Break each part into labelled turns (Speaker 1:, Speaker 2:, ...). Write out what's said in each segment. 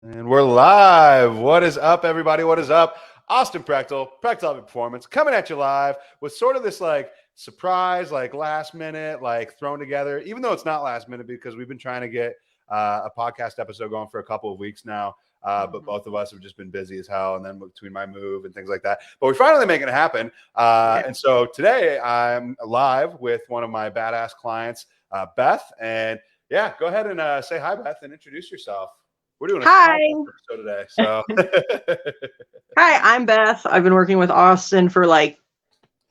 Speaker 1: And we're live. What is up, everybody? What is up? Austin Prechtelevate Performance, coming at you live with sort of this like surprise, like last minute, like thrown together, even though it's not last minute because we've been trying to get a podcast episode going for a couple of weeks now. But both of us have just been busy as hell. And then between my move and things like that, but we're finally making it happen. And so today I'm live with one of my badass clients, Beth. And yeah, go ahead and say hi, Beth, and introduce yourself. We're doing a
Speaker 2: Hi.
Speaker 1: episode today. So
Speaker 2: Hi, I'm Beth. I've been working with Austin for like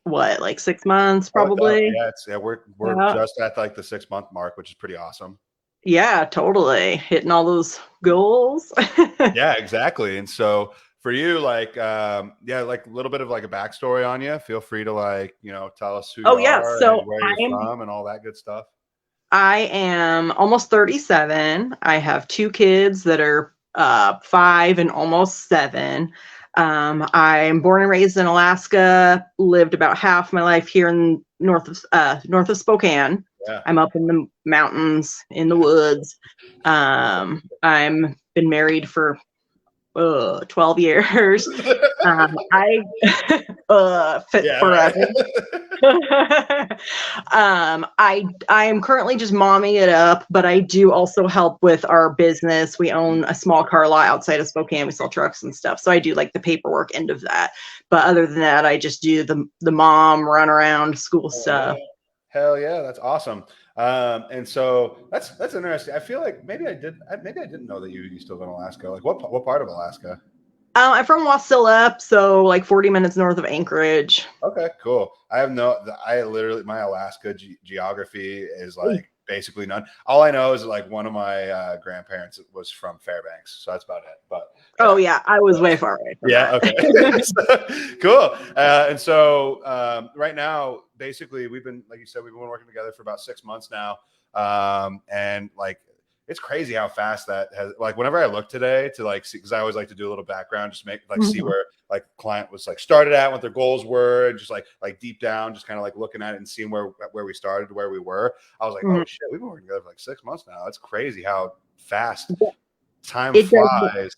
Speaker 2: 6 months probably.
Speaker 1: we're
Speaker 2: Yeah.
Speaker 1: just at like the 6-month mark, which is pretty awesome.
Speaker 2: Yeah, totally. Hitting all those goals.
Speaker 1: Yeah, exactly. And so for you, like like a little bit of like a backstory on you. Feel free to tell us who you are
Speaker 2: So
Speaker 1: and where you're from and all that good stuff.
Speaker 2: I am almost 37. I have 2 kids that are 5 and almost 7. I'm born and raised in Alaska, lived about half my life here in north of Spokane.
Speaker 1: Yeah.
Speaker 2: I'm up in the mountains, in the woods. I'm been married for 12 years. I forever. I am currently just momming it up, but I do also help with our business. We own a small car lot outside of Spokane. We sell trucks and stuff. So I do like the paperwork end of that. But other than that, I just do the mom run around school stuff.
Speaker 1: Hell yeah, that's awesome. And so that's interesting. I feel like maybe I didn't know that you used to live in Alaska. Like what part of Alaska?
Speaker 2: I'm from Wasilla, so like 40 minutes north of Anchorage.
Speaker 1: Okay, cool. I literally, my Alaska geography is like basically none. All I know is like one of my grandparents was from Fairbanks, so that's about it. But
Speaker 2: yeah, I was way far away from that.
Speaker 1: Okay. Cool. And so right now, basically, we've been, like you said, we've been working together for about 6 months now. And like, it's crazy how fast that has, like, whenever I look today to like see, because I always like to do a little background, just make like see where like client was like started at, what their goals were, and just like deep down, just kind of like looking at it and seeing where we started, where we were. I was like, oh shit, we've been working together for like 6 months now. It's crazy how fast time flies.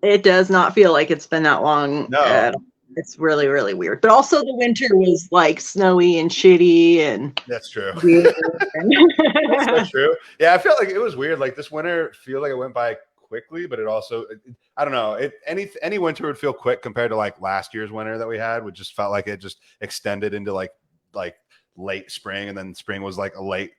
Speaker 2: It does not feel like it's been that long.
Speaker 1: No.
Speaker 2: It's really, really weird. But also the winter was like snowy and shitty, and
Speaker 1: that's true.
Speaker 2: That's
Speaker 1: so true. Yeah, I feel like it was weird. Like this winter feel like it went by quickly, but it also I don't know. Any winter would feel quick compared to like last year's winter that we had, which just felt like it just extended into like late spring, and then spring was like a late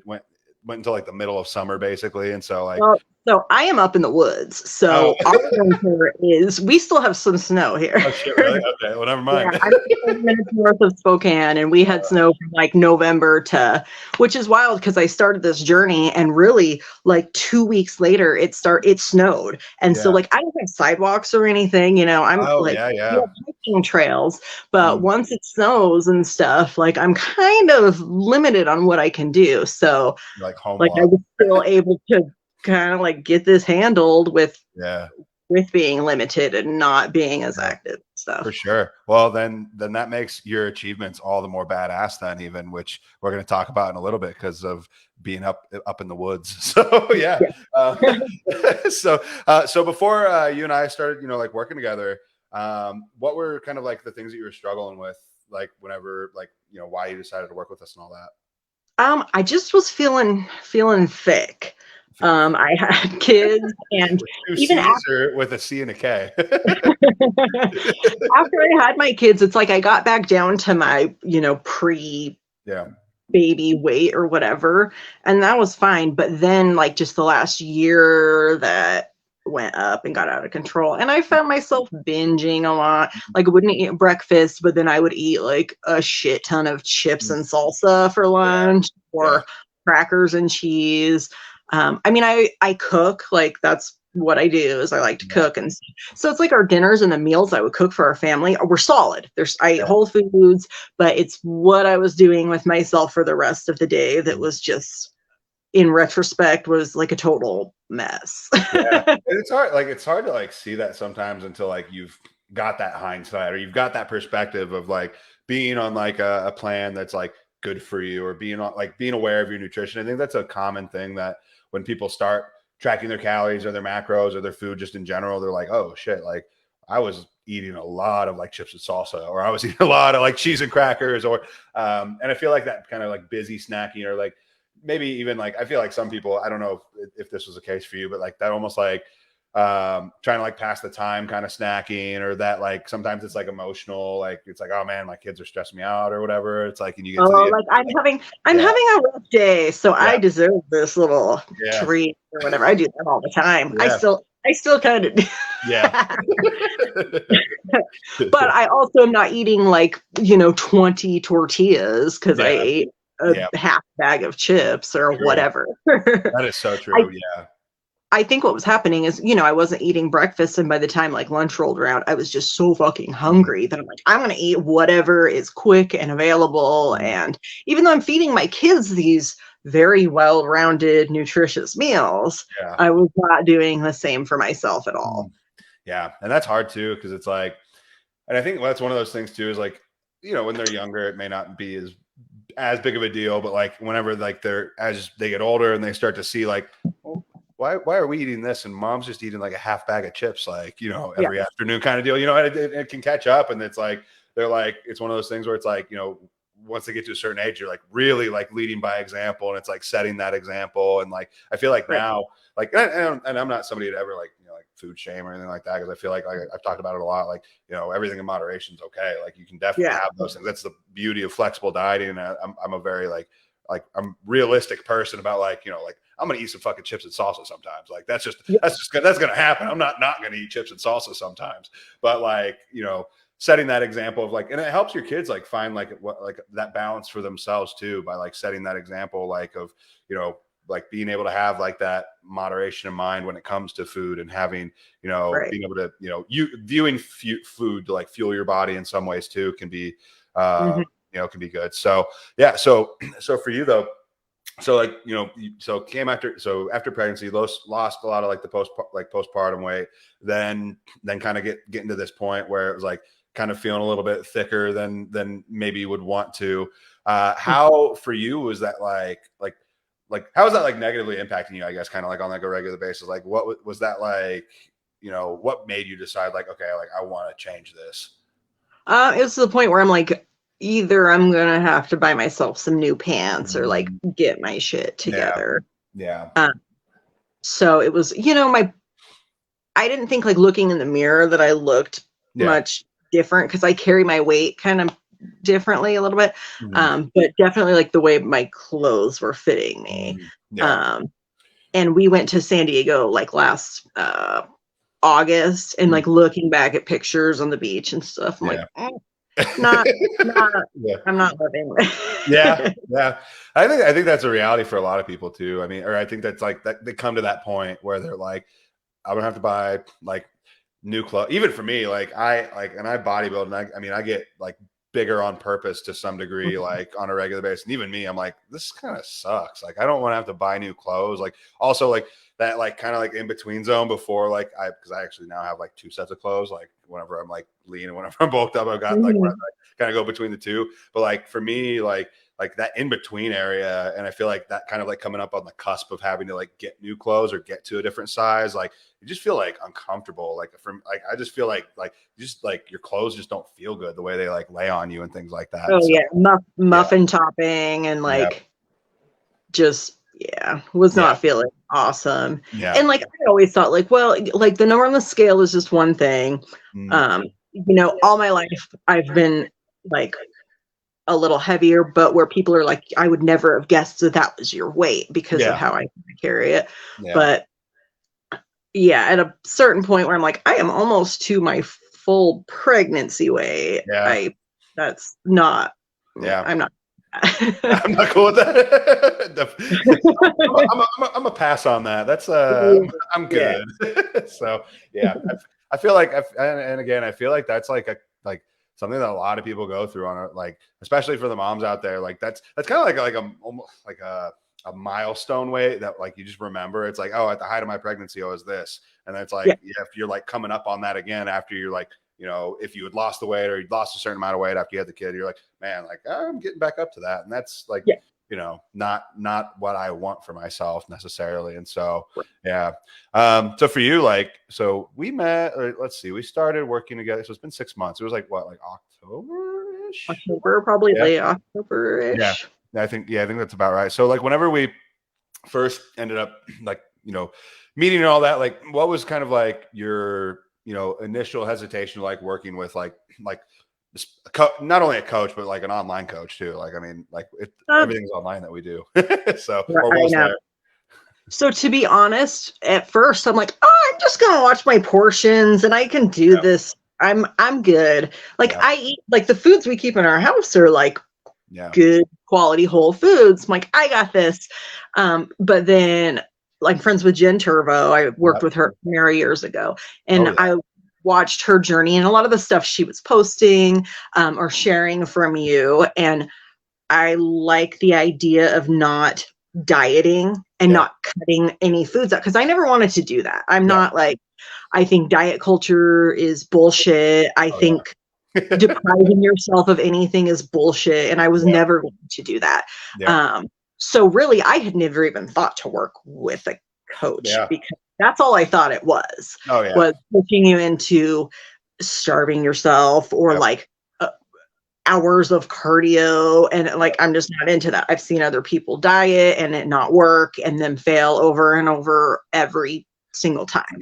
Speaker 1: went until like the middle of summer basically. And so like
Speaker 2: so I am up in the woods. So our winter we still have some snow here.
Speaker 1: Oh shit, really? Okay, well never mind.
Speaker 2: Yeah, I'm 10 minutes north of Spokane, and we had snow from like November to, which is wild because I started this journey and really like 2 weeks later it snowed. And so like I don't have sidewalks or anything, I'm hiking trails, but once it snows and stuff, like I'm kind of limited on what I can do. So
Speaker 1: like home
Speaker 2: I was still able to kind of like get this handled with being limited and not being as active. So
Speaker 1: for sure. Well, then that makes your achievements all the more badass then, even, which we're going to talk about in a little bit because of being up in the woods. So yeah. So before you and I started, like working together, what were kind of like the things that you were struggling with, like whenever, like, why you decided to work with us and all that?
Speaker 2: I just was feeling thick. I had kids, and
Speaker 1: even after with a C and a K.
Speaker 2: After I had my kids, it's like I got back down to my, baby weight or whatever, and that was fine. But then, like, just the last year, that went up and got out of control, and I found myself binging a lot. Like, I wouldn't eat breakfast, but then I would eat like a shit ton of chips and salsa for lunch, or crackers and cheese. I mean, I cook, like that's what I do is I like to cook. And so it's like our dinners and the meals I would cook for our family were solid. I eat whole foods, but it's what I was doing with myself for the rest of the day that was just, in retrospect, was like a total mess.
Speaker 1: It's hard to like see that sometimes until like you've got that hindsight or you've got that perspective of like being on like a plan that's like good for you, or being aware of your nutrition. I think that's a common thing that when people start tracking their calories or their macros or their food just in general, they're like, oh shit, like I was eating a lot of like chips and salsa, or I was eating a lot of like cheese and crackers, or and I feel like that kind of like busy snacking, or like maybe even like I feel like some people, I don't know if this was the case for you, but like that almost like trying to like pass the time kind of snacking, or that like sometimes it's like emotional, like it's like, oh man, my kids are stressing me out or whatever. It's like, and you get to the end,
Speaker 2: like I'm
Speaker 1: like,
Speaker 2: having a rough day, so I
Speaker 1: yeah,
Speaker 2: deserve this little
Speaker 1: yeah,
Speaker 2: treat or whatever. I do that all the time.
Speaker 1: yeah,
Speaker 2: I still kind of do.
Speaker 1: yeah.
Speaker 2: But I also am not eating like, 20 tortillas because I
Speaker 1: Yeah,
Speaker 2: ate a
Speaker 1: yeah,
Speaker 2: half bag of chips or
Speaker 1: true.
Speaker 2: whatever.
Speaker 1: That is so
Speaker 2: I
Speaker 1: true. Yeah.
Speaker 2: I think what was happening is, I wasn't eating breakfast, and by the time like lunch rolled around, I was just so fucking
Speaker 1: Mhm.
Speaker 2: hungry that I'm like, I'm gonna eat whatever is quick and available.
Speaker 1: Mhm.
Speaker 2: And even though I'm feeding my kids these very well-rounded, nutritious meals,
Speaker 1: Yeah.
Speaker 2: I was not doing the same for myself at all.
Speaker 1: Mhm. Yeah. And that's hard too, because it's like, and I think that's one of those things too, is like, when they're younger, it may not be as big of a deal, but like whenever like they're as they get older and they start to see like, well, why are we eating this and mom's just eating like a half bag of chips, like,
Speaker 2: Yeah.
Speaker 1: every afternoon kind of deal, it can catch up. And it's like, they're like, it's one of those things where it's like, once they get to a certain age, you're like really like leading by example, and it's like setting that example. And like, I feel like
Speaker 2: Right.
Speaker 1: now, like, and I'm not somebody to ever like, like food shame or anything like that. Cause I feel like I've talked about it a lot. Like, everything in moderation is okay. Like you can definitely
Speaker 2: Yeah.
Speaker 1: have those things. That's the beauty of flexible dieting. And I'm a very like I'm realistic person about like, like I'm going to eat some fucking chips and salsa sometimes. Like that's
Speaker 2: Yeah.
Speaker 1: going to happen. I'm not going to eat chips and salsa sometimes, but like, setting that example of like, and it helps your kids like find like what, like that balance for themselves too, by like setting that example, like of, like being able to have like that moderation in mind when it comes to food, and having,
Speaker 2: Right.
Speaker 1: being able to, you viewing food to like fuel your body in some ways too can be,
Speaker 2: Mhm.
Speaker 1: can be good. So yeah. So for you though, so like, so after pregnancy, lost a lot of like the postpartum weight, then kind of getting to this point where it was like kind of feeling a little bit thicker than maybe you would want to. How for you was that like how was that like negatively impacting you, I guess, kind of like on like a regular basis? Like what was that like, what made you decide like, okay, like I want to change this?
Speaker 2: It was to the point where I'm like, either I'm gonna have to buy myself some new pants or like
Speaker 1: Mhm.
Speaker 2: get my shit
Speaker 1: Yeah.
Speaker 2: together.
Speaker 1: Yeah.
Speaker 2: So it was, I didn't think like looking in the mirror that I looked
Speaker 1: Yeah.
Speaker 2: much different because I carry my weight kind of differently a little bit.
Speaker 1: Mhm.
Speaker 2: But definitely like the way my clothes were fitting me.
Speaker 1: Mhm. Yeah.
Speaker 2: Um, and we went to San Diego like last August, and
Speaker 1: Mhm.
Speaker 2: like looking back at pictures on the beach and stuff, I'm like,
Speaker 1: Yeah.
Speaker 2: not, not,
Speaker 1: Yeah.
Speaker 2: I'm not loving
Speaker 1: Yeah,
Speaker 2: it.
Speaker 1: yeah. I think that's a reality for a lot of people too. I mean, or I think that's like that they come to that point where they're like, I'm gonna have to buy like new clothes. Even for me, like and I bodybuild, and I mean I get like bigger on purpose to some degree, like on a regular basis. And even me, I'm like, this kind of sucks. Like I don't want to have to buy new clothes. Like also like that like kind of like in between zone before like because I actually now have like two sets of clothes. Like whenever I'm like lean and whenever I'm bulked up, I've got like where
Speaker 2: Mhm.
Speaker 1: I kind of go between the two. But like for me, like that in between area, and I feel like that kind of like coming up on the cusp of having to like get new clothes or get to a different size, like you just feel like uncomfortable. Like from like I just feel like just like your clothes just don't feel good the way they like lay on you and things like that.
Speaker 2: Oh
Speaker 1: So
Speaker 2: yeah,
Speaker 1: yeah,
Speaker 2: muffin topping and
Speaker 1: yeah,
Speaker 2: like just yeah, was
Speaker 1: yeah,
Speaker 2: not feeling awesome.
Speaker 1: yeah,
Speaker 2: And like I always thought like, well, like the number on the scale is just one thing.
Speaker 1: mm,
Speaker 2: All my life I've been like a little heavier, but where people are like, I would never have guessed that that was your weight because of
Speaker 1: yeah,
Speaker 2: how I carry it.
Speaker 1: yeah,
Speaker 2: But yeah, at a certain point where I'm like, I am almost to my full pregnancy weight.
Speaker 1: yeah,
Speaker 2: That's not,
Speaker 1: yeah.
Speaker 2: I'm not.
Speaker 1: I'm not cool with that. I'm a pass on that. That's I'm
Speaker 2: Yeah.
Speaker 1: good. So yeah, I feel like and again, I feel like that's like like something that a lot of people go through on it, like especially for the moms out there. Like that's kind of like a almost like a milestone weight that like you just remember. It's like, oh, at the height of my pregnancy, I was this, and then it's
Speaker 2: Yeah.
Speaker 1: like, yeah, if you're like coming up on that again after you're like, if you had lost the weight or you'd lost a certain amount of weight after you had the kid, you're like, man, like I'm getting back up to that. And that's like,
Speaker 2: Yeah.
Speaker 1: not what I want for myself necessarily. And so, yeah. So for you, like, so we met, or let's see, we started working together. So it's been 6 months. It was like what, like October-ish?
Speaker 2: October, probably
Speaker 1: Yeah.
Speaker 2: late October-ish.
Speaker 1: I think that's about right. So like whenever we first ended up like, meeting and all that, like what was kind of like your, initial hesitation, like working with like not only a coach, but like an online coach too. Like, I mean, like everything's online that we do. So, or was there?
Speaker 2: So to be honest, at first I'm like, oh, I'm just gonna watch my portions and I can do this. I'm good. Like I eat, like the foods we keep in our house are like good quality whole foods. I'm like, I got this. But then like friends with Jen Turvo, I worked with her many years ago, and I watched her journey and a lot of the stuff she was posting or sharing from you. And I like the idea of not dieting and not cutting any foods out, because I never wanted to do that. I'm not like, I think diet culture is bullshit. I think depriving yourself of anything is bullshit. And I was never going to do that. So really, I had never even thought to work with a coach because that's all I thought it was, was pushing you into starving yourself or like hours of cardio. And like, I'm just not into that. I've seen other people diet and it not work and then fail over and over every single time.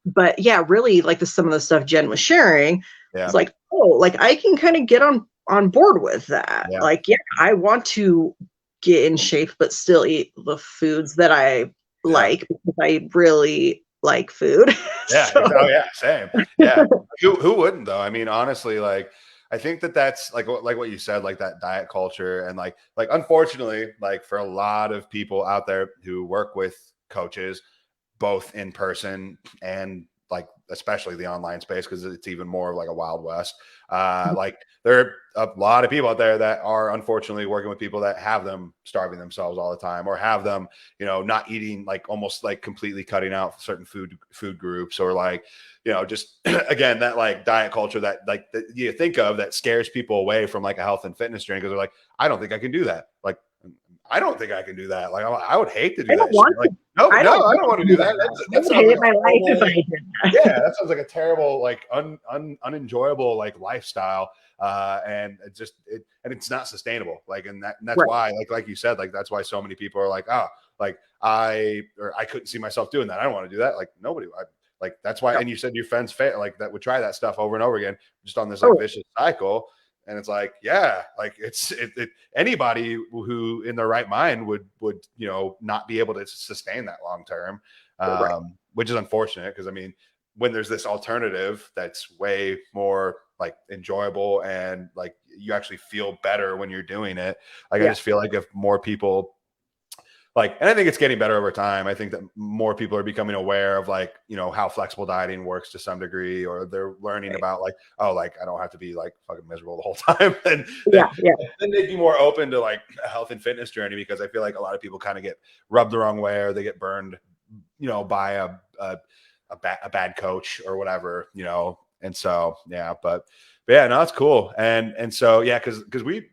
Speaker 2: But yeah, really like some of the stuff Jen was sharing, it's like, oh, like I can kind of get on board with that. Like, I want to get in shape, but still eat the foods that I like, because I really like food.
Speaker 1: Same. Who wouldn't though? I mean, honestly, like I think that's like what you said, like that diet culture, and like unfortunately, like for a lot of people out there who work with coaches, both in person and like especially the online space, because it's even more of like a Wild West. Like there are a lot of people out there that are unfortunately working with people that have them starving themselves all the time, or have them, not eating, like almost like completely cutting out certain food groups, or like, just again, that like diet culture that like that you think of that scares people away from like a health and fitness journey, because they're like, I don't think I can do that. Like, I don't think I can do that. Like, I would hate to do that. Like, I don't want to do that. That sounds like my life if I did that. Yeah, that sounds like a terrible, like unenjoyable like lifestyle. And it's not sustainable. Like, and that's why, like you said, like that's why so many people are like, oh, like I couldn't see myself doing that. I don't want to do that. Like nobody. Like that's why. And you said your friends like that would try that stuff over and over again, just on this like vicious cycle. And it's like, like anybody who in their right mind would, not be able to sustain that long term, which is unfortunate. Cause I mean, when there's this alternative that's way more like enjoyable and like you actually feel better when you're doing it. Like, I just feel like if more people like, and I think it's getting better over time. I think that more people are becoming aware of like, how flexible dieting works to some degree, or they're learning about like, oh, like I don't have to be like fucking miserable the whole time. And then they'd be more open to like a health and fitness journey, because I feel like a lot of people kind of get rubbed the wrong way, or they get burned, by a bad coach or whatever, And so, but yeah, no, that's cool. And so, cause we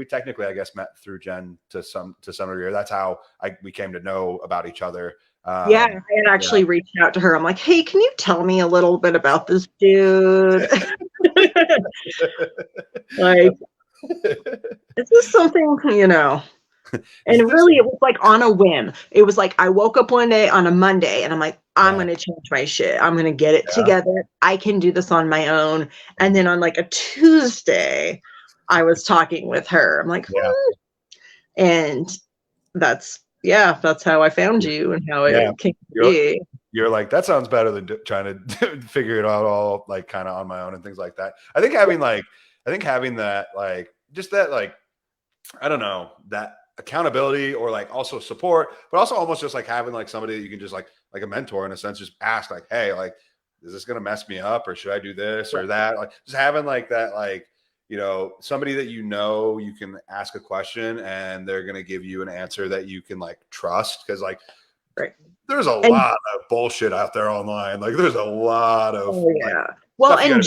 Speaker 1: technically, I guess, met through Jen to some degree. That's how we came to know about each other.
Speaker 2: I had actually reached out to her. I'm like, hey, can you tell me a little bit about this dude? Like, is this something, And really, it was like on a whim. It was like I woke up one day on a Monday and I'm like, I'm going to change my shit. I'm going to get it together. I can do this on my own. And then on like a Tuesday, I was talking with her. I'm like, and that's how I found you and how it came to be.
Speaker 1: You're like, that sounds better than trying to figure it out all like kind of on my own and things like that. I think having that, like, just that, like, I don't know, that accountability or like also support, but also almost just like having like somebody that you can just like a mentor in a sense, just ask like, hey, like, is this going to mess me up, or should I do this or that? Like, just having like that, like, somebody that you can ask a question and they're going to give you an answer that you can like trust. Cause like, there's a lot of bullshit out there online. Like there's a lot of,
Speaker 2: well, and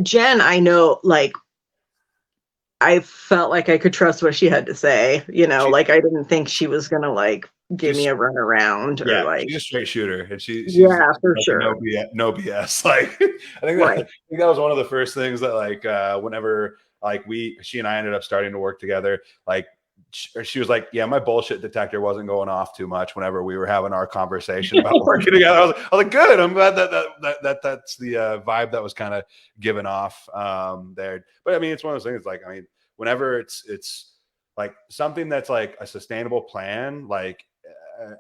Speaker 2: Jen, I know, like, I felt like I could trust what she had to say, you know,
Speaker 1: She,
Speaker 2: like I didn't think she was gonna like give me
Speaker 1: she's
Speaker 2: a run around or
Speaker 1: yeah,
Speaker 2: like
Speaker 1: she's a straight shooter, and she's
Speaker 2: yeah, for
Speaker 1: like a
Speaker 2: sure.
Speaker 1: no BS. Like I
Speaker 2: Right.
Speaker 1: think that was one of the first things that like whenever like she and I ended up starting to work together, like she was like, yeah, my bullshit detector wasn't going off too much whenever we were having our conversation about working together. I was like, good. I'm glad that's the vibe that was kind of given off there. But I mean, it's one of those things. Like, I mean, whenever it's like something that's like a sustainable plan, like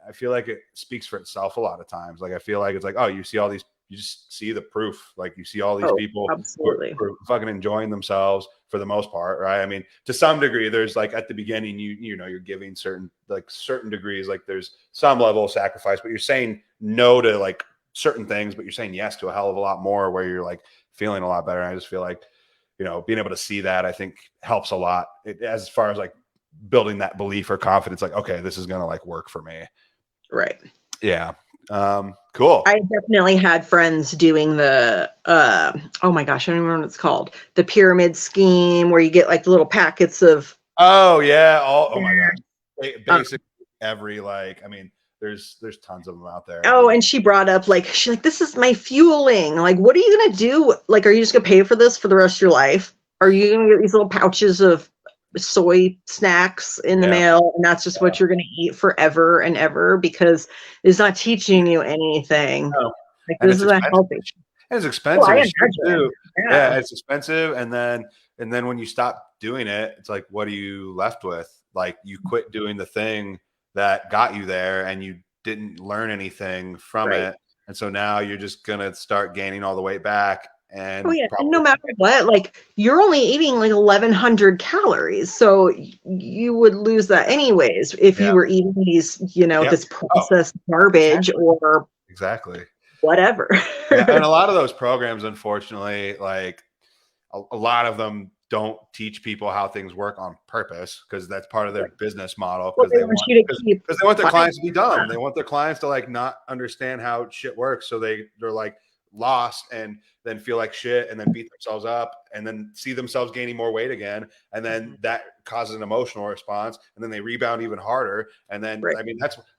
Speaker 1: I feel like it speaks for itself a lot of times. Like I feel like it's like, oh, you see all these, you just see the proof. Like you see all these
Speaker 2: Oh,
Speaker 1: people
Speaker 2: absolutely.
Speaker 1: who are fucking enjoying themselves for the most part, right? I mean, to some degree, there's like at the beginning, you know, you're giving certain degrees, like there's some level of sacrifice, but you're saying no to like certain things, but you're saying yes to a hell of a lot more where you're like feeling a lot better. And I just feel like, you know, being able to see that I think helps a lot as far as like building that belief or confidence, like, okay, this is going to like work for me.
Speaker 2: Right.
Speaker 1: Yeah. Cool.
Speaker 2: I definitely had friends doing the oh my gosh, I don't remember what it's called. The pyramid scheme where you get like the little packets of
Speaker 1: Oh yeah. Oh my God. Basic every like, I mean, there's tons of them out there.
Speaker 2: oh, and she brought up like she's like, this is my fueling. Like, what are you gonna do? Like, are you just gonna pay for this for the rest of your life? Are you gonna get these little pouches of soy snacks in the
Speaker 1: Yeah.
Speaker 2: mail and that's just what you're gonna eat forever and ever because it's not teaching you anything?
Speaker 1: No.
Speaker 2: Like
Speaker 1: And
Speaker 2: this
Speaker 1: it's
Speaker 2: isn't
Speaker 1: expensive.
Speaker 2: healthy.
Speaker 1: It's
Speaker 2: Oh, I
Speaker 1: expensive as shit
Speaker 2: imagine.
Speaker 1: too.
Speaker 2: Yeah.
Speaker 1: Yeah, it's expensive. And then when you stop doing it, it's like, what are you left with? Like you quit doing the thing that got you there and you didn't learn anything from
Speaker 2: Right.
Speaker 1: it. And so now you're just gonna start gaining all the weight back
Speaker 2: Oh
Speaker 1: and
Speaker 2: yeah, and no
Speaker 1: probably
Speaker 2: matter what, like you're only eating like 1,100 calories, so you would lose that anyways if you
Speaker 1: yeah.
Speaker 2: were eating these, you know,
Speaker 1: Yep.
Speaker 2: this
Speaker 1: Oh,
Speaker 2: processed garbage
Speaker 1: exactly.
Speaker 2: or
Speaker 1: Exactly.
Speaker 2: whatever.
Speaker 1: Yeah. And a lot of those programs, unfortunately, like a lot of them don't teach people how things work on purpose because that's part of their business model
Speaker 2: Well,
Speaker 1: because
Speaker 2: they
Speaker 1: they
Speaker 2: want
Speaker 1: want
Speaker 2: you to keep
Speaker 1: because they want their
Speaker 2: buying
Speaker 1: clients to be dumb. They want their clients to like not understand how shit works. So they're like lost and then feel like shit and then beat themselves up and then see themselves gaining more weight again. And then that causes an emotional response and then they rebound even harder. And then
Speaker 2: right.
Speaker 1: I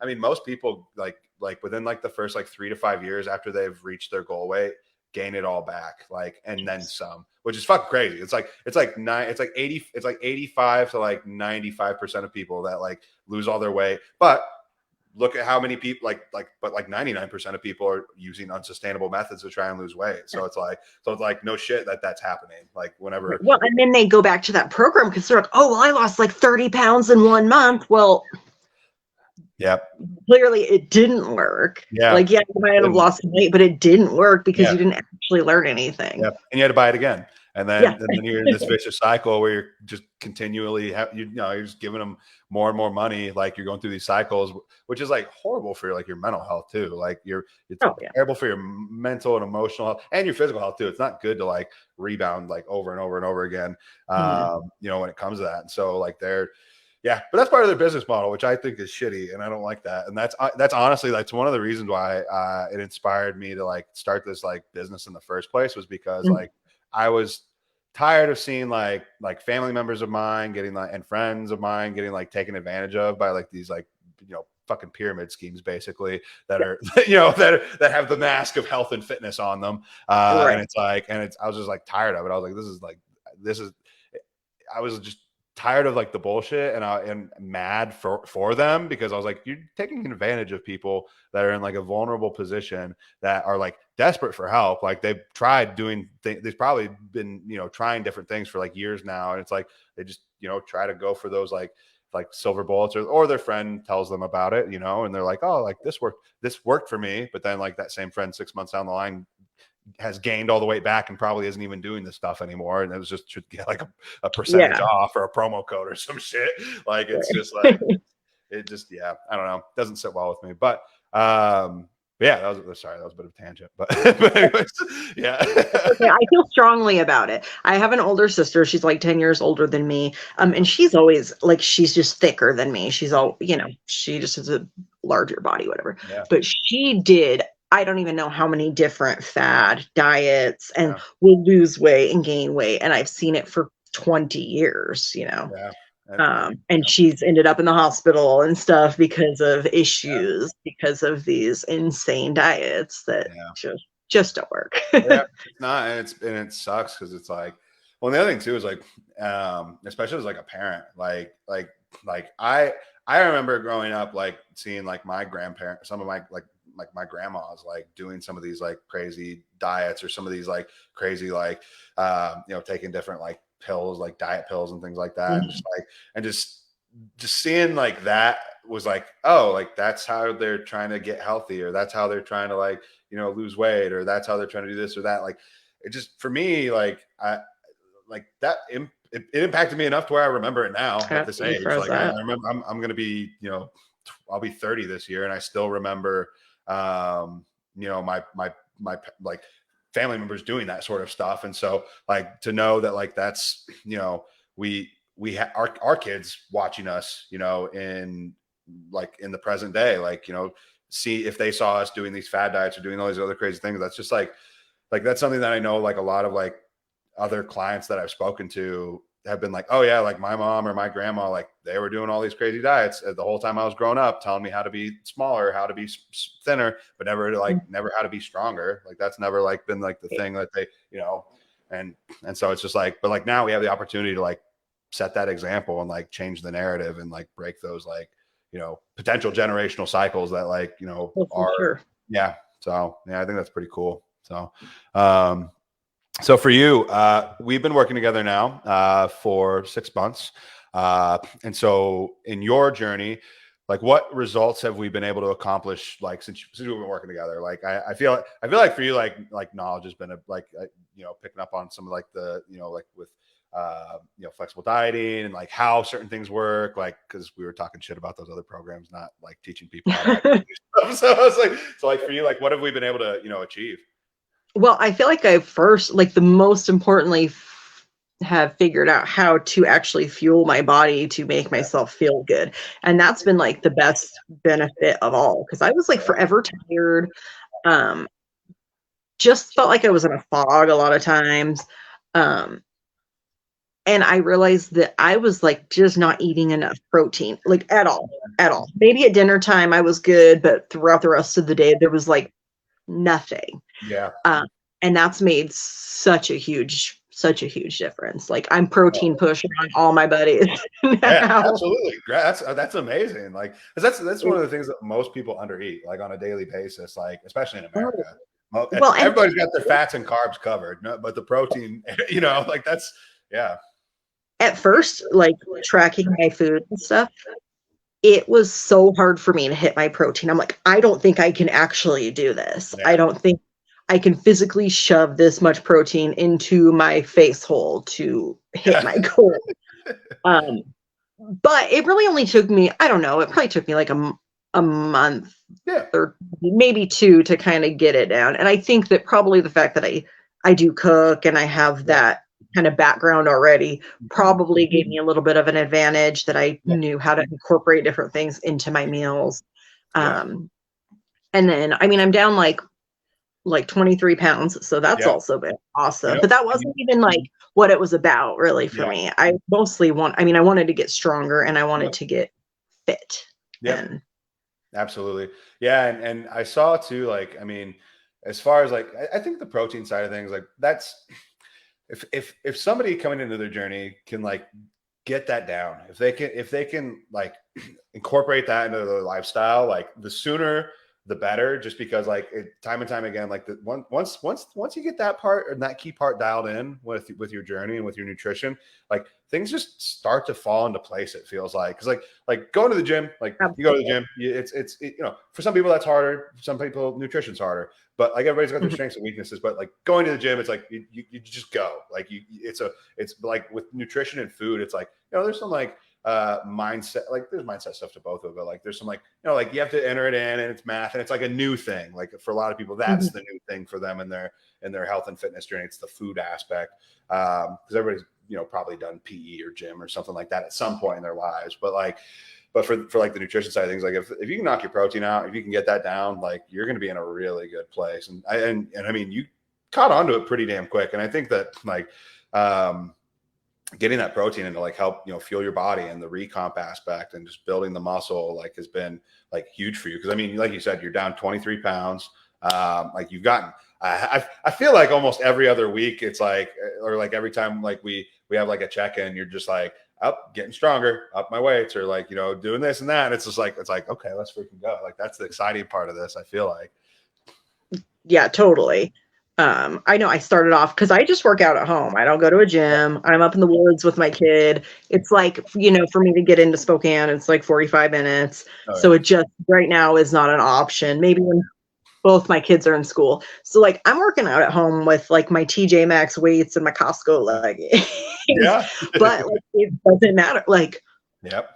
Speaker 1: mean most people like within like the first like 3 to 5 years after they've reached their goal weight gain it all back, like, and then some, which is fucking crazy. It's like 85 to like 95% of people that like lose all their weight. But look at how many people but like 99% of people are using unsustainable methods to try and lose weight. So it's like no shit that's happening. Like whenever,
Speaker 2: Well, and then they go back to that program because they're like, oh, well, I lost like 30 pounds in 1 month. Well,
Speaker 1: yep,
Speaker 2: clearly it didn't work.
Speaker 1: yeah,
Speaker 2: Like, yeah, you might have lost some weight, but it didn't work because
Speaker 1: yeah,
Speaker 2: you didn't actually learn anything.
Speaker 1: yep, and you had to buy it again.
Speaker 2: Yeah.
Speaker 1: And then you're in this vicious cycle where you're just continually you're just giving them more and more money. Like you're going through these cycles, which is like horrible for like your mental health too. Like it's
Speaker 2: Oh, yeah.
Speaker 1: terrible for your mental and emotional health and your physical health too. It's not good to like rebound like over and over and over again. You know, when it comes to that. And so like yeah, but that's part of their business model, which I think is shitty, and I don't like that. And that's honestly that's one of the reasons why it inspired me to like start this like business in the first place was because like I was tired of seeing like family members of mine getting like and friends of mine getting like taken advantage of by like these like fucking pyramid schemes basically that are that have the mask of health and fitness on them.
Speaker 2: Right.
Speaker 1: And it's like I was just like tired of it. I was like I was just tired of like the bullshit and I am mad for them because I was like, you're taking advantage of people that are in like a vulnerable position that are like desperate for help. Like they've tried doing they've probably been, trying different things for like years now. And it's like, they just, try to go for those like silver bullets or their friend tells them about it, and they're like, oh, like this worked for me. But then like that same friend 6 months down the line has gained all the weight back and probably isn't even doing this stuff anymore. And it was just to get like a percentage off or a promo code or some shit. Like, it's just like, it just, yeah, I don't know. Doesn't sit well with me, but, yeah, that was a bit of a tangent, but anyways, yeah.
Speaker 2: Okay, I feel strongly about it. I have an older sister. She's like 10 years older than me. And she's always like, she's just thicker than me. She's all, she just has a larger body, whatever.
Speaker 1: Yeah.
Speaker 2: But she did, I don't even know how many different fad diets and would lose weight and gain weight. And I've seen it for 20 years,
Speaker 1: Yeah.
Speaker 2: and she's ended up in the hospital and stuff because of issues, because of these insane diets that
Speaker 1: Yeah.
Speaker 2: just don't work.
Speaker 1: Yeah, it's not, and it sucks because it's like, well, the other thing too is like, especially as like a parent, like I remember growing up, like seeing like my grandparents, some of my like my grandmas, like doing some of these like crazy diets or some of these like crazy like, taking different like pills, like diet pills and things like that, and just like and just seeing like that was like, oh, like that's how they're trying to get healthy, or that's how they're trying to like lose weight, or that's how they're trying to do this or that. Like it just, for me, like I like that it impacted me enough to where I remember it now at this
Speaker 2: You
Speaker 1: age.
Speaker 2: froze
Speaker 1: Like I
Speaker 2: up.
Speaker 1: remember I'm going to be, I'll be 30 this year, and I still remember, my like family members doing that sort of stuff. And so like to know that like that's, we have our kids watching us, in like in the present day, like, see if they saw us doing these fad diets or doing all these other crazy things. That's just like that's something that I know like a lot of like other clients that I've spoken to have been like, oh yeah, like my mom or my grandma, like they were doing all these crazy diets the whole time I was growing up, telling me how to be smaller, how to be thinner, but never how to be stronger. Like that's never like been like the thing that they, and so it's just like, but like now we have the opportunity to like set that example and like change the narrative and like break those like, potential generational cycles that like,
Speaker 2: Well, for
Speaker 1: are,
Speaker 2: sure.
Speaker 1: yeah. So yeah, I think that's pretty cool. So for you, we've been working together now for 6 months. And so in your journey, like what results have we been able to accomplish like since we've been working together? Like I feel like for you, like knowledge has been picking up on some of like the, like with flexible dieting and like how certain things work, like because we were talking shit about those other programs, not like teaching people how to actually do stuff. So I was like, so like for you, like what have we been able to achieve?
Speaker 2: Well, I feel like I first, like the most importantly, have figured out how to actually fuel my body to make
Speaker 1: Yeah.
Speaker 2: myself feel good. And that's been like the best benefit of all, because I was like forever tired. Um, just felt like I was in a fog a lot of times. Um, and I realized that I was like just not eating enough protein, like at all, at all. Maybe at dinner time I was good, but throughout the rest of the day there was like nothing.
Speaker 1: Yeah.
Speaker 2: Um, and that's made such a huge difference. Like I'm protein pushing on all my buddies
Speaker 1: Yeah,
Speaker 2: now.
Speaker 1: absolutely. That's amazing. Like, 'cause that's one of the things that most people undereat, like on a daily basis, like especially in America.
Speaker 2: Well, and
Speaker 1: Everybody's got their fats and carbs covered, but the protein, like that's yeah,
Speaker 2: at first, like tracking my food and stuff, it was so hard for me to hit my protein. I'm like, I don't think I can actually do this. I
Speaker 1: yeah,
Speaker 2: don't think I can physically shove this much protein into my face hole to hit my goal. Um, but it really only took me, I don't know, it probably took me like a month
Speaker 1: yeah,
Speaker 2: or maybe two to kind of get it down. And I think that probably the fact that I do cook and I have that kind of background already probably gave me a little bit of an advantage, that I
Speaker 1: yeah,
Speaker 2: knew how to incorporate different things into my meals.
Speaker 1: yeah,
Speaker 2: Um, and then, I mean, I'm down like 23 pounds. So that's
Speaker 1: yeah.
Speaker 2: also been
Speaker 1: You
Speaker 2: awesome.
Speaker 1: know,
Speaker 2: But that wasn't even like what it was about really for
Speaker 1: yeah,
Speaker 2: me. I mostly I wanted to get stronger and I wanted
Speaker 1: yep,
Speaker 2: to get fit.
Speaker 1: yep,
Speaker 2: And
Speaker 1: absolutely, yeah. And I saw too, like, I mean, as far as like, I think the protein side of things, like that's if somebody coming into their journey can like get that down, if they can like incorporate that into their lifestyle, like the sooner the better, just because like time and time again, like once you get that part and that key part dialed in with your journey and with your nutrition, like things just start to fall into place. It feels like, because like going to the gym, like you go to the gym, for some people that's harder, for some people nutrition's harder, but like everybody's got their
Speaker 2: Mhm.
Speaker 1: strengths and weaknesses. But like going to the gym, it's like you just go, like it's like with nutrition and food, it's like, there's some like mindset, like there's mindset stuff to both of it. Like there's some like, like you have to enter it in and it's math and it's like a new thing. Like for a lot of people, that's
Speaker 2: Mhm.
Speaker 1: the new thing for them in their health and fitness journey. It's the food aspect. Because everybody's, probably done PE or gym or something like that at some point in their lives. But for like the nutrition side of things, like if you can knock your protein out, if you can get that down, like you're going to be in a really good place. And I mean, you caught on to it pretty damn quick. And I think that like, getting that protein and to like help, fuel your body, and the recomp aspect and just building the muscle like has been like huge for you. Cause I mean, like you said, you're down 23 pounds. Like you've gotten, I feel like almost every other week it's like, or like every time like we have like a check-in, you're just like up, getting stronger, up my weights, or like, doing this and that. And it's just like, okay, let's freaking go. Like that's the exciting part of this, I feel like.
Speaker 2: Yeah, totally. I know I started off because I just work out at home. I don't go to a gym. I'm up in the woods with my kid. It's like, for me to get into Spokane, it's like 45 minutes.
Speaker 1: Oh,
Speaker 2: So
Speaker 1: yeah.
Speaker 2: it just right now is not an option. Maybe when both my kids are in school. So like I'm working out at home with like my TJ Maxx weights and my Costco leggings.
Speaker 1: Yeah.
Speaker 2: But like, it doesn't matter. Like,
Speaker 1: Yep.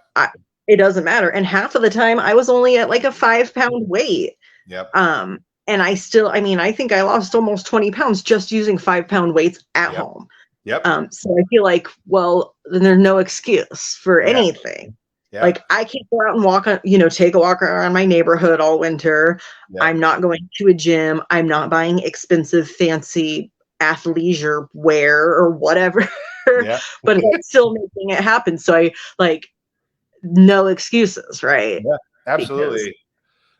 Speaker 2: it doesn't matter. And half of the time I was only at like a 5-pound weight.
Speaker 1: Yep.
Speaker 2: And I think I lost almost 20 pounds just using 5-pound weights at home.
Speaker 1: Yep.
Speaker 2: So I feel like, well, then there's no excuse for anything.
Speaker 1: Yeah.
Speaker 2: Like I can't go out and walk on, take a walk around my neighborhood all winter.
Speaker 1: Yeah.
Speaker 2: I'm not going to a gym. I'm not buying expensive, fancy athleisure wear or whatever,
Speaker 1: Yeah.
Speaker 2: but I'm still making it happen. So I like no excuses, right?
Speaker 1: Yeah, absolutely.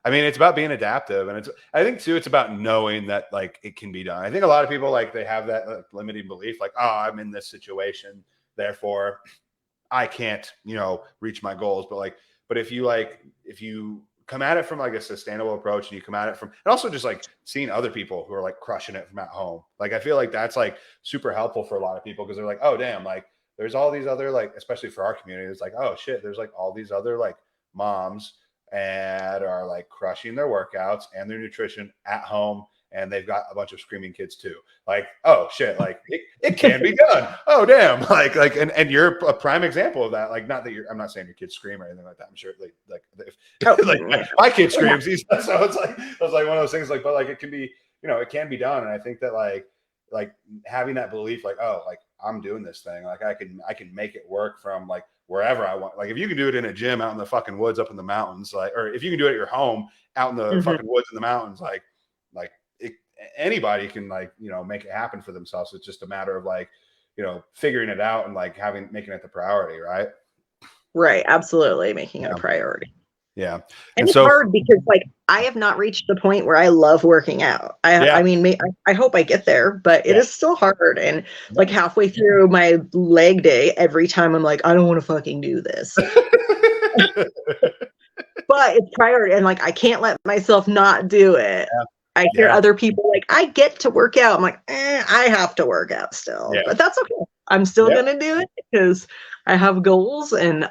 Speaker 1: I mean, it's about being adaptive, and I think too, it's about knowing that like it can be done. I think a lot of people like they have that limiting belief, like, oh, I'm in this situation, therefore I can't, reach my goals. But if you come at it from like a sustainable approach, and you come at it from, and also just like seeing other people who are like crushing it from at home, like I feel like that's like super helpful for a lot of people, because they're like, oh damn, like there's all these other, like, especially for our community, it's like, oh shit, there's like all these other like moms and are like crushing their workouts and their nutrition at home, and they've got a bunch of screaming kids too. Like, oh shit, like it can be done. Oh damn, and you're a prime example of that. Like, not that I'm not saying your kids scream or anything like that. I'm sure like my kid screams. So it's like one of those things. Like, but like it can be, it can be done. And I think that like having that belief, like, oh, like I'm doing this thing, like I can make it work from like wherever I want. Like if you can do it in a gym out in the fucking woods up in the mountains, like, or if you can do it at your home out in the fucking woods in the mountains, like anybody can like, make it happen for themselves. It's just a matter of like, figuring it out and like making it the priority. Right.
Speaker 2: Right. Absolutely. Making it a priority.
Speaker 1: Yeah.
Speaker 2: And it's hard because like I have not reached the point where I love working out. I mean, I hope I get there, but it is still hard. And like halfway through my leg day, every time I'm like, I don't want to fucking do this. But it's priority. And like, I can't let myself not do it. Yeah. I hear other people like, I get to work out. I'm like, I have to work out still, but that's okay. I'm still going to do it because I have goals and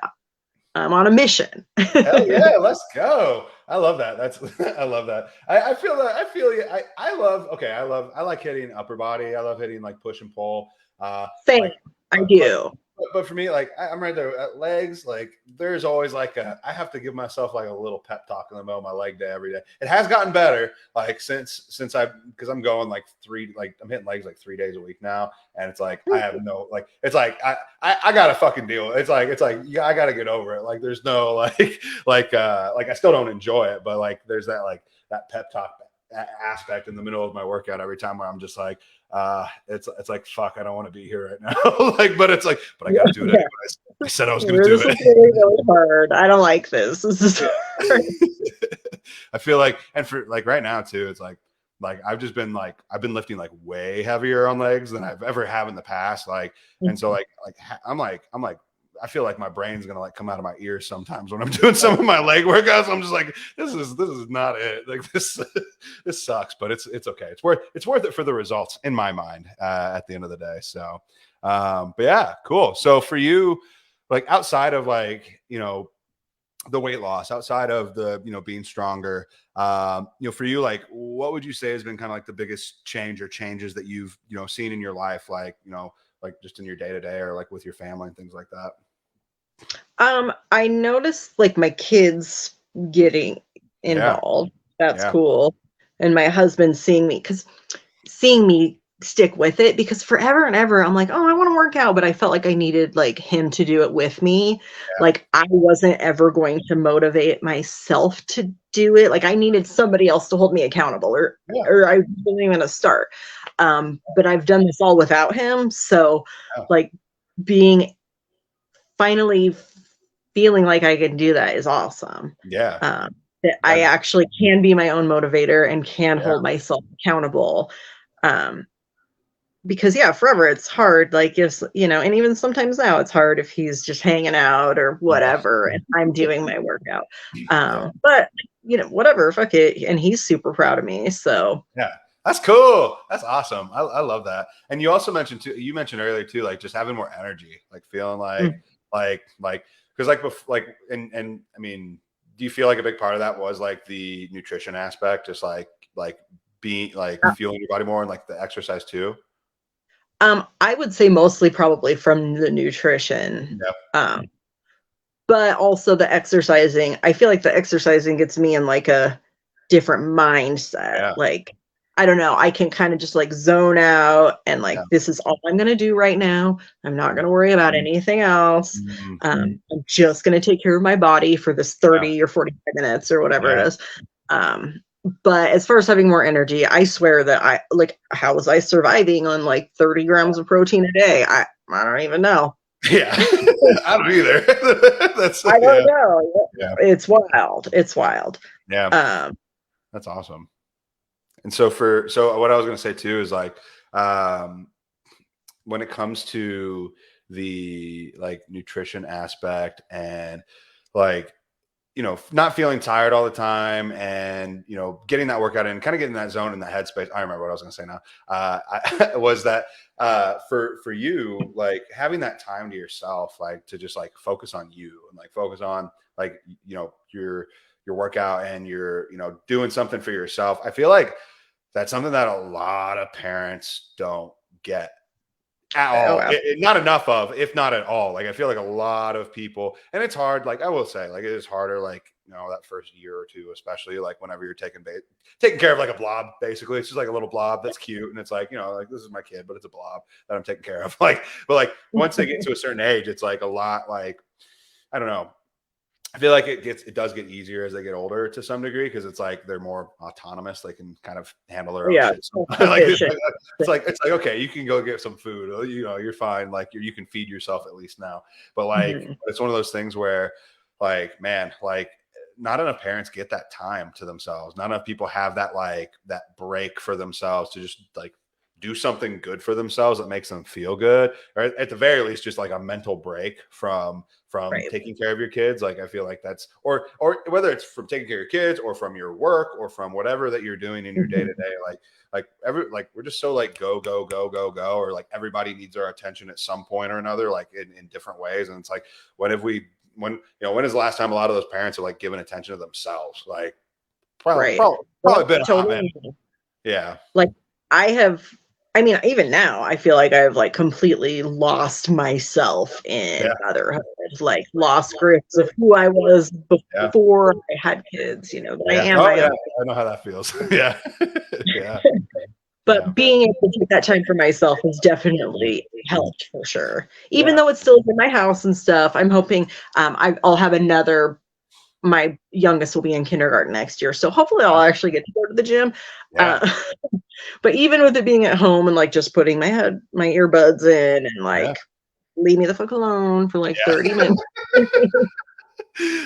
Speaker 2: I'm on a mission.
Speaker 1: Hell yeah, let's go. I love that. I love that. I feel that. I feel you. I like hitting upper body. I love hitting like push and pull.
Speaker 2: Same. I do.
Speaker 1: But for me, like I'm right there at legs. Like there's always like I have to give myself like a little pep talk in the middle of my leg day every day. It has gotten better, like since because I'm going like I'm hitting legs like 3 days a week now, and it's like I have no like it's like I gotta fucking deal with it. It's like yeah, I gotta get over it. Like there's no like I still don't enjoy it, but like there's that pep talk aspect in the middle of my workout every time where I'm just like it's like fuck, I don't want to be here right now. but it's like, but I gotta do it anyways. I said I was gonna do it.
Speaker 2: Really, really hard. I don't like this. This is
Speaker 1: I feel like, and for like right now too, it's like I've been lifting like way heavier on legs than I've ever have in the past. And so I'm like I feel like my brain's gonna like come out of my ears sometimes when I'm doing some of my leg workouts. I'm just like, this is not it. Like this sucks, but it's okay. It's worth it for the results in my mind at the end of the day. So, but yeah, cool. So for you, like outside of like the weight loss, outside of the being stronger, for you, like what would you say has been kind of like the biggest change or changes that you've seen in your life, like like just in your day to day or like with your family and things like that?
Speaker 2: I noticed like my kids getting involved. That's cool. And my husband seeing me stick with it, because forever and ever I'm like, oh, I want to work out, but I felt like I needed like him to do it with me. Like I wasn't ever going to motivate myself to do it. Like I needed somebody else to hold me accountable, or I wasn't even gonna start. But I've done this all without him. So like being finally feeling like I can do that is awesome.
Speaker 1: Yeah.
Speaker 2: That
Speaker 1: That
Speaker 2: I
Speaker 1: is,
Speaker 2: actually can be my own motivator and can
Speaker 1: yeah.
Speaker 2: hold myself accountable. Um, because yeah, forever it's hard. Like if and even sometimes now it's hard if he's just hanging out or
Speaker 1: Yeah.
Speaker 2: whatever, and I'm doing my workout.
Speaker 1: Yeah.
Speaker 2: But whatever, fuck it. And he's super proud of me. So
Speaker 1: Yeah. That's cool. That's awesome. I love that. And you also mentioned too, you mentioned earlier too, like just having more energy, like feeling because and I mean, do you feel like a big part of that was like the nutrition aspect, just like being like fueling your body more and like the exercise too?
Speaker 2: I would say mostly probably from the nutrition.
Speaker 1: Yeah.
Speaker 2: But also the exercising. I feel like the exercising gets me in like a different mindset.
Speaker 1: Yeah.
Speaker 2: Like, I don't know, I can kind of just like zone out and
Speaker 1: Yeah.
Speaker 2: like, this is all I'm going to do right now. I'm not going to worry about anything else.
Speaker 1: Mhm.
Speaker 2: I'm just going to take care of my body for this
Speaker 1: Yeah.
Speaker 2: 30 or 45 minutes or whatever
Speaker 1: Yeah.
Speaker 2: it is. But as far as having more energy, I swear that how was I surviving on like 30 grams of protein a day? I don't even know.
Speaker 1: Yeah. I don't either. That's
Speaker 2: I
Speaker 1: yeah.
Speaker 2: don't know.
Speaker 1: Yeah.
Speaker 2: It's wild. It's wild.
Speaker 1: Yeah.
Speaker 2: Um,
Speaker 1: That's awesome. And so what I was going to say too is like when it comes to the like nutrition aspect and like not feeling tired all the time and getting that workout in, kind of getting that zone in that headspace. I remember what I was going to say now. Was that for you, like having that time to yourself, like to just like focus on you and like focus on like your workout and you're doing something for yourself. I feel like that's something that a lot of parents don't get at
Speaker 2: oh,
Speaker 1: all. Not enough of, if not at all. Like I feel like a lot of people, and it's hard. Like I will say, like it is harder. Like that first year or two, especially like whenever you're taking care of like a blob. Basically, it's just like a little blob that's cute, and it's like like this is my kid, but it's a blob that I'm taking care of. But like once they get to a certain age, it's like a lot. Like I don't know. I feel like it does get easier as they get older to some degree because it's like they're more autonomous. They can kind of handle their own
Speaker 2: yeah,
Speaker 1: shit. So, like
Speaker 2: efficient.
Speaker 1: it's like okay, you can go get some food. You're fine. Like you can feed yourself at least now. But like
Speaker 2: Mhm.
Speaker 1: it's one of those things where like man, like not enough parents get that time to themselves. Not enough people have that like that break for themselves to just like do something good for themselves that makes them feel good, or at the very least just like a mental break from
Speaker 2: Right.
Speaker 1: taking care of your kids. Like I feel like that's or whether it's from taking care of your kids or from your work or from whatever that you're doing in your day to day, like we're just so like go go go go go, or like everybody needs our attention at some point or another, like in different ways. And it's like when is the last time a lot of those parents are like giving attention to themselves? Like
Speaker 2: Right.
Speaker 1: probably been a hot minute.
Speaker 2: Totally.
Speaker 1: Yeah.
Speaker 2: Like I have, I mean, even now, I feel like I've like completely lost myself in
Speaker 1: Yeah.
Speaker 2: motherhood, like lost grips of who I was
Speaker 1: Yeah.
Speaker 2: before I had kids, but I
Speaker 1: Yeah.
Speaker 2: am
Speaker 1: Oh
Speaker 2: my
Speaker 1: yeah.
Speaker 2: own.
Speaker 1: I know how that feels. Yeah. Yeah. Yeah.
Speaker 2: But being able to take that time for myself has definitely helped for sure. Even
Speaker 1: Yeah.
Speaker 2: though it's still in my house and stuff, I'm hoping I'll have another. My youngest will be in kindergarten next year, so hopefully I'll actually get to go to the gym.
Speaker 1: Yeah.
Speaker 2: But even with it being at home and like just putting my earbuds in and
Speaker 1: Yeah.
Speaker 2: like leave me the fuck alone for like
Speaker 1: Yeah.
Speaker 2: 30 minutes.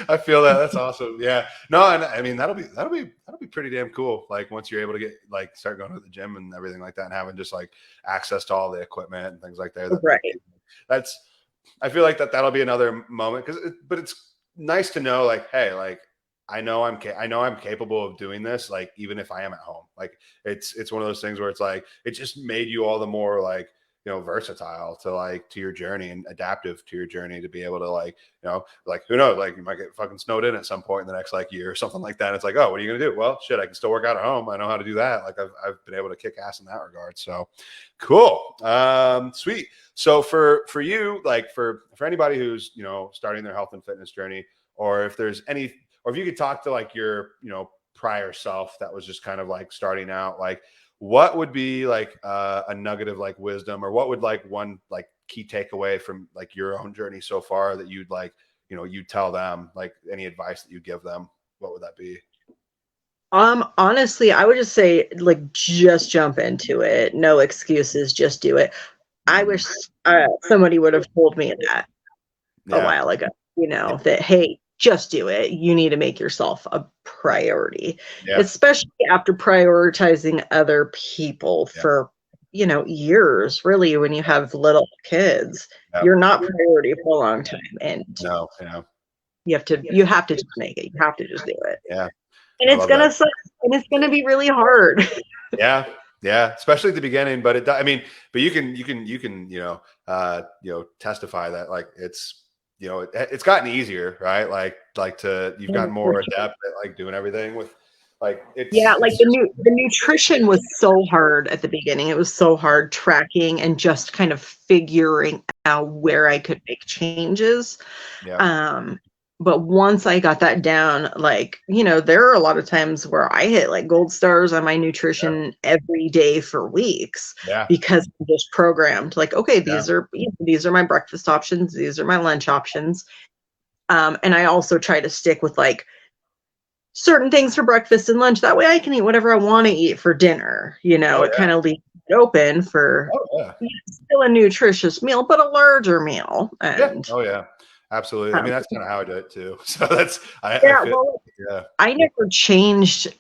Speaker 1: I feel that. That's awesome. Yeah. No, and I mean that'll be pretty damn cool. Like once you're able to get like start going to the gym and everything like that, and having just like access to all the equipment and things like that.
Speaker 2: Right.
Speaker 1: That's I feel like that'll be another moment but it's nice to know like hey like I know I'm capable of doing this like even if I am at home. Like it's one of those things where it's like it just made you all the more like versatile to like to your journey and adaptive to your journey to be able to like like who knows, like you might get fucking snowed in at some point in the next like year or something like that. It's like, oh, what are you gonna do? Well, shit, I can still work out at home. I know how to do that. Like I've been able to kick ass in that regard. So cool. Sweet. So for you, like for anybody who's starting their health and fitness journey, or if there's any, or if you could talk to like your prior self that was just kind of like starting out, like what would be like a nugget of like wisdom, or what would like one like key takeaway from like your own journey so far that you'd like you tell them, like any advice that you give them, what would that be?
Speaker 2: Honestly, I would just say like just jump into it. No excuses, just do it. I wish somebody would have told me that a while ago, that, hey, just do it. You need to make yourself a priority, especially after prioritizing other people for, years, really, when you have little kids, you're not priority for a long time. And you have to just make it. You have to just do it.
Speaker 1: Yeah.
Speaker 2: And it's going to suck, and it's going to be really hard.
Speaker 1: Yeah. Yeah. Especially at the beginning, but but you can, testify that like it's gotten easier, right? You've gotten more adept at like doing everything with like,
Speaker 2: the nutrition was so hard at the beginning. It was so hard tracking and just kind of figuring out where I could make changes. But once I got that down, there are a lot of times where I hit like gold stars on my nutrition every day for weeks because I'm just programmed like, okay, these are my breakfast options. These are my lunch options. And I also try to stick with like certain things for breakfast and lunch. That way I can eat whatever I want to eat for dinner. It kind of leaves it open for still a nutritious meal, but a larger meal. And
Speaker 1: absolutely. I mean, that's kind of how I do it too. So
Speaker 2: I never changed,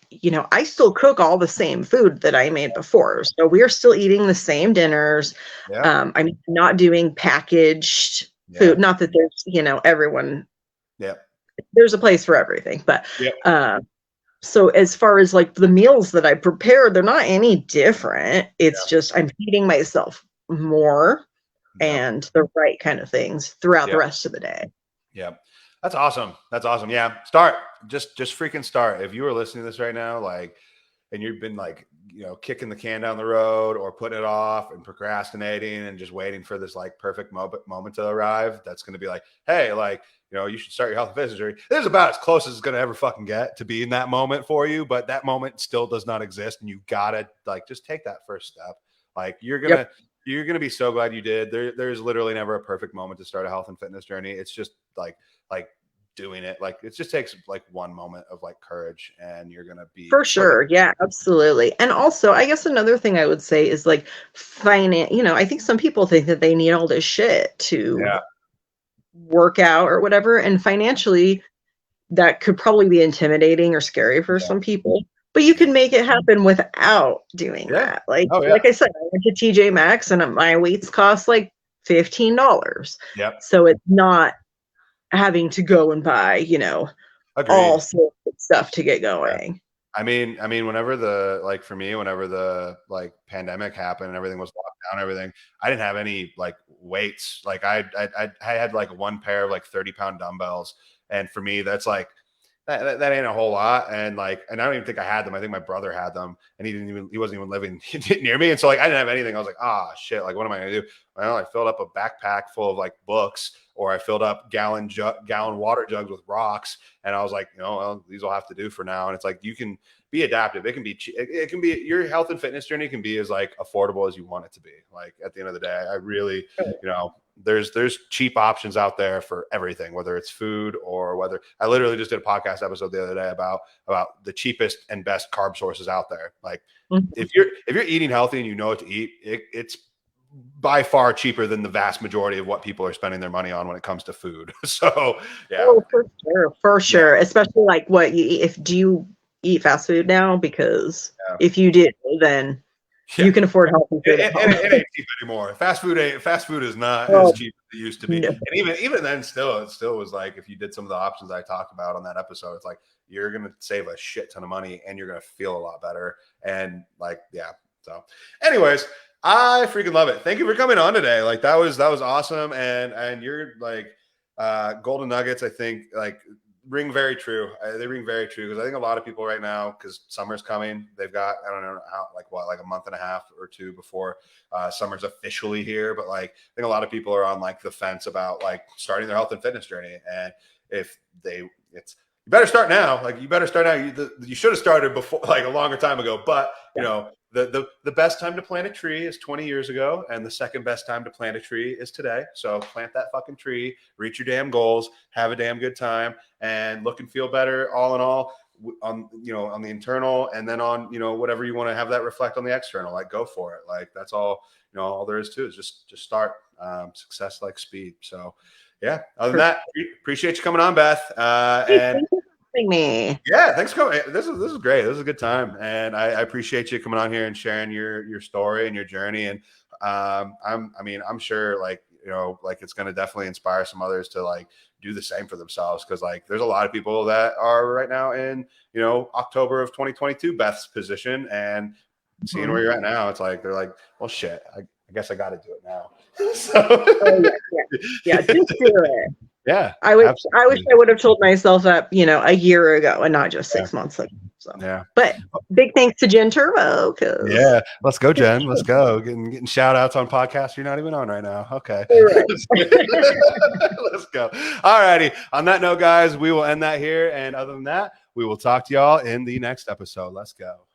Speaker 2: I still cook all the same food that I made before. So we're still eating the same dinners. I'm not doing packaged food. Not that there's, everyone. There's a place for everything. But so as far as like the meals that I prepare, they're not any different. It's just I'm feeding myself more and the right kind of things throughout the rest of the day.
Speaker 1: Yeah. That's awesome. Yeah. Start. Just freaking start. If you are listening to this right now, like, and you've been like, kicking the can down the road or putting it off and procrastinating and just waiting for this like perfect moment to arrive, that's going to be like, hey, like, you should start your health and fitness journey. This is about as close as it's going to ever fucking get to be in that moment for you. But that moment still does not exist. And you got to like, just take that first step. Like you're going to be so glad you did. There's literally never a perfect moment to start a health and fitness journey. It's just like doing it. Like it just takes like one moment of like courage and you're going to be
Speaker 2: for sure. Yeah, absolutely. And also I guess another thing I would say is like finance, I think some people think that they need all this shit to work out or whatever. And financially that could probably be intimidating or scary for some people, but you can make it happen without doing that. Like I said, I went to TJ Maxx and my weights cost like $15. So it's not having to go and buy, all sorts of stuff to get going.
Speaker 1: I mean, whenever the like pandemic happened and everything was locked down, everything, I didn't have any like weights. Like I had like one pair of like 30-pound dumbbells. And for me, that's like, that ain't a whole lot. And I don't even think I had them. I think my brother had them and he wasn't even living near me. And so like, I didn't have anything. I was like, shit, like, what am I going to do? Well, I filled up a backpack full of like books, or I filled up gallon water jugs with rocks. And I was like, well, these will have to do for now. And it's like, you can be adaptive. It can be your health and fitness journey can be as like affordable as you want it to be. Like at the end of the day, I really, there's cheap options out there for everything, whether it's food or whether I literally just did a podcast episode the other day about the cheapest and best carb sources out there. Like if you're eating healthy and you know what to eat, it's by far cheaper than the vast majority of what people are spending their money on when it comes to food. So yeah.
Speaker 2: Oh, for sure. Especially like what you eat. Do you eat fast food now? Because if you do, then you can afford healthy food.
Speaker 1: It ain't cheap anymore. Fast food is not as cheap as it used to be. No. And even then, it still was like, if you did some of the options I talked about on that episode, it's like you're gonna save a shit ton of money and you're gonna feel a lot better. And like, so anyways, I freaking love it. Thank you for coming on today. Like that was awesome. And you're like golden nuggets, I think, like ring very true. They ring very true because I think a lot of people right now, because summer's coming, they've got, I don't know how, like a month and a half or two before summer's officially here. But like, I think a lot of people are on like the fence about like starting their health and fitness journey. And if you better start now. Like you better start now. You should have started before, like a longer time ago. But the best time to plant a tree is 20 years ago, and the second best time to plant a tree is today. So plant that fucking tree, reach your damn goals, have a damn good time, and look and feel better. All in all, on, you know, on the internal, and then on, you know, whatever you want to have that reflect on the external, like go for it. Like that's all, you know, all there is to it is just start. Success like speed. So yeah, other than that, appreciate you coming on, Beth. And
Speaker 2: thank you for having me.
Speaker 1: Yeah, thanks for coming. This is great. This is a good time, and I appreciate you coming on here and sharing your story and your journey. And I'm sure, like, you know, like it's going to definitely inspire some others to like do the same for themselves, because like there's a lot of people that are right now in, you know, October of 2022 Beth's position, and seeing where you're at now, it's like they're like, well, shit, I guess I got to do it now. So
Speaker 2: yeah, just do it.
Speaker 1: Yeah,
Speaker 2: I wish I would have told myself that, you know, a year ago and not just 6 months ago. So
Speaker 1: yeah,
Speaker 2: but big thanks to Jen Turbo.
Speaker 1: Yeah, let's go, Jen. Let's go. Getting shout outs on podcasts you're not even on right now. Okay.
Speaker 2: Right.
Speaker 1: Let's go. All righty. On that note, guys, we will end that here. And other than that, we will talk to y'all in the next episode. Let's go.